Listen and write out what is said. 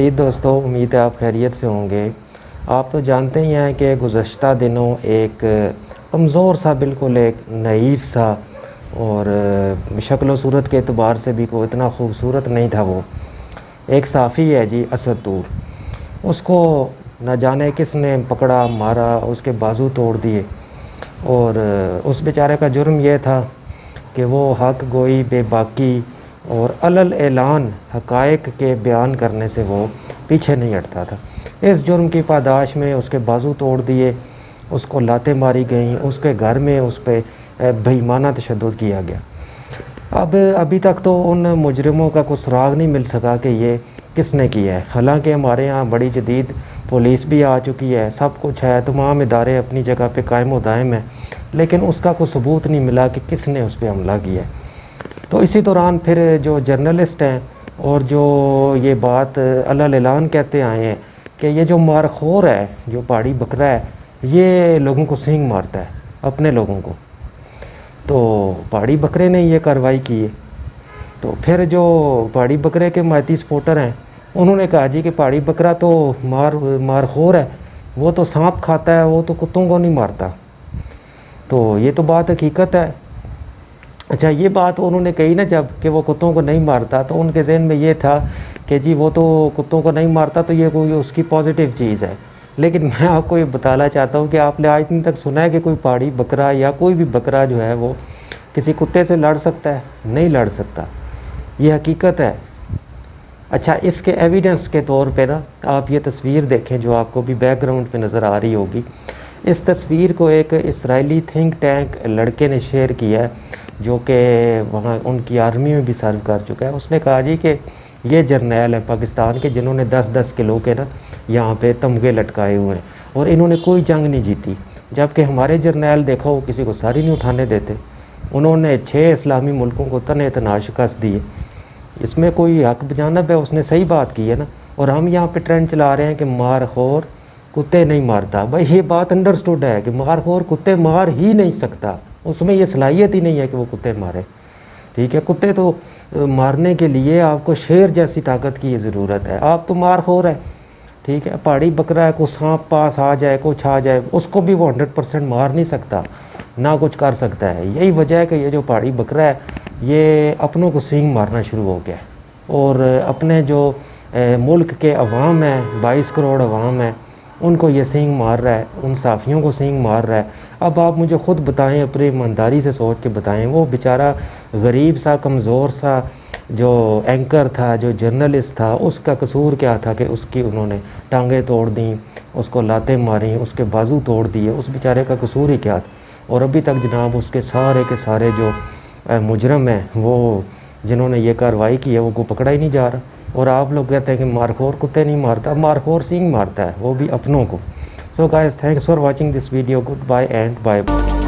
खुशामदीद दोस्तों, उम्मीद है आप खैरियत से होंगे। आप तो जानते ही हैं कि गुज़श्ता दिनों एक कमज़ोर सा, बिल्कुल एक नईफ़ सा और शक्ल व सूरत के एतबार से भी कोई इतना खूबसूरत नहीं था। वो एक साफ़ी है जी, असद तूर। उसको न जाने किसने पकड़ा, मारा, उसके बाजू तोड़ दिए। और उस बेचारे का जुर्म यह था कि वो हक़ गोई, बेबाकी और अलल ऐलान हक़ाइक़ के बयान करने से वो पीछे नहीं हटता था। इस जुर्म की पादाश में उसके बाजू तोड़ दिए, उसको लातें मारी गईं, उसके घर में उस पर बेईमाना तशद्दुद किया गया। अब अभी तक तो उन मुजरिमों का कोई सुराग नहीं मिल सका कि ये किसने किया है। हालांकि हमारे यहाँ बड़ी जदीद पुलिस भी आ चुकी है, सब कुछ है, तमाम इदारे अपनी जगह पे कायम व दायम है, लेकिन उसका कोई सबूत नहीं मिला कि किसने उस पर हमला किया है। तो इसी दौरान फिर जो जर्नलिस्ट हैं और जो ये बात अलल ऐलान कहते आए हैं कि ये जो मारखोर है, जो पहाड़ी बकरा है, ये लोगों को सींग मारता है, अपने लोगों को। तो पहाड़ी बकरे ने ये कार्रवाई की है। तो फिर जो पहाड़ी बकरे के माइती सपोर्टर हैं, उन्होंने कहा जी कि पहाड़ी बकरा तो मारखोर है, वो तो सांप खाता है, वो तो कुत्तों को नहीं मारता। तो ये तो बात हकीकत है। अच्छा, ये बात उन्होंने कही ना जब कि वो कुत्तों को नहीं मारता, तो उनके ज़हन में ये था कि जी वो तो कुत्तों को नहीं मारता, तो ये कोई उसकी पॉजिटिव चीज़ है। लेकिन मैं आपको ये बताना चाहता हूँ कि आपने आज दिन तक सुना है कि कोई पहाड़ी बकरा या कोई भी बकरा जो है वो किसी कुत्ते से लड़ सकता है? नहीं लड़ सकता, ये हकीकत है। अच्छा, इसके एविडेंस के तौर पे ना आप ये तस्वीर देखें जो आपको भी बैकग्राउंड पे नज़र आ रही होगी। इस तस्वीर को एक इस्राएली थिंक टैंक लड़के ने शेयर किया है, जो कि वहाँ उनकी आर्मी में भी सर्व कर चुका है। उसने कहा जी कि ये जर्नैल हैं पाकिस्तान के, जिन्होंने 10-10 किलो के ना यहाँ पे तमगे लटकाए हुए हैं और इन्होंने कोई जंग नहीं जीती। जबकि हमारे जर्नैल देखो वो किसी को सारी नहीं उठाने देते। उन्होंने 6 इस्लामी मुल्कों को तने तना शिकस्त दिए। इसमें कोई हक बजानब है, उसने सही बात की है ना। और हम यहाँ पे ट्रेंड चला रहे हैं कि मारखोर कुत्ते नहीं मारता। भाई ये बात अंडरस्टूड है कि मारखोर कुत्ते मार ही नहीं सकता, उसमें ये सलाहियत ही नहीं है कि वो कुत्ते मारे। ठीक है, कुत्ते तो मारने के लिए आपको शेर जैसी ताकत की ज़रूरत है। आप तो मारखोर है, ठीक है। पहाड़ी बकरा है, को सांप पास आ जाए, कुछ आ जाए, उसको भी वो 100% मार नहीं सकता, ना कुछ कर सकता है। यही वजह है कि ये जो पहाड़ी बकरा है ये अपनों को सींग मारना शुरू हो गया है और अपने जो मुल्क के अवाम है, 22 करोड़ अवाम है, उनको ये सींग मार रहा है, उन साफ़ियों को सींग मार रहा है। अब आप मुझे ख़ुद बताएं, अपनी ईमानदारी से सोच के बताएं, वो बेचारा गरीब सा, कमज़ोर सा जो एंकर था, जो जर्नलिस्ट था, उसका कसूर क्या था कि उसकी उन्होंने टांगें तोड़ दी, उसको लातें मारी, उसके बाजू तोड़ दिए? उस बेचारे का कसूर ही क्या था? और अभी तक जनाब उसके सारे के सारे जो मुजरम हैं, वो जिन्होंने ये कार्रवाई की है, वो को पकड़ा ही नहीं जा रहा। और आप लोग कहते हैं कि मारखोर कुत्ते नहीं मारता, मारखोर सींग मारता है, वो भी अपनों को। So guys, thanks for watching this video. Goodbye and bye.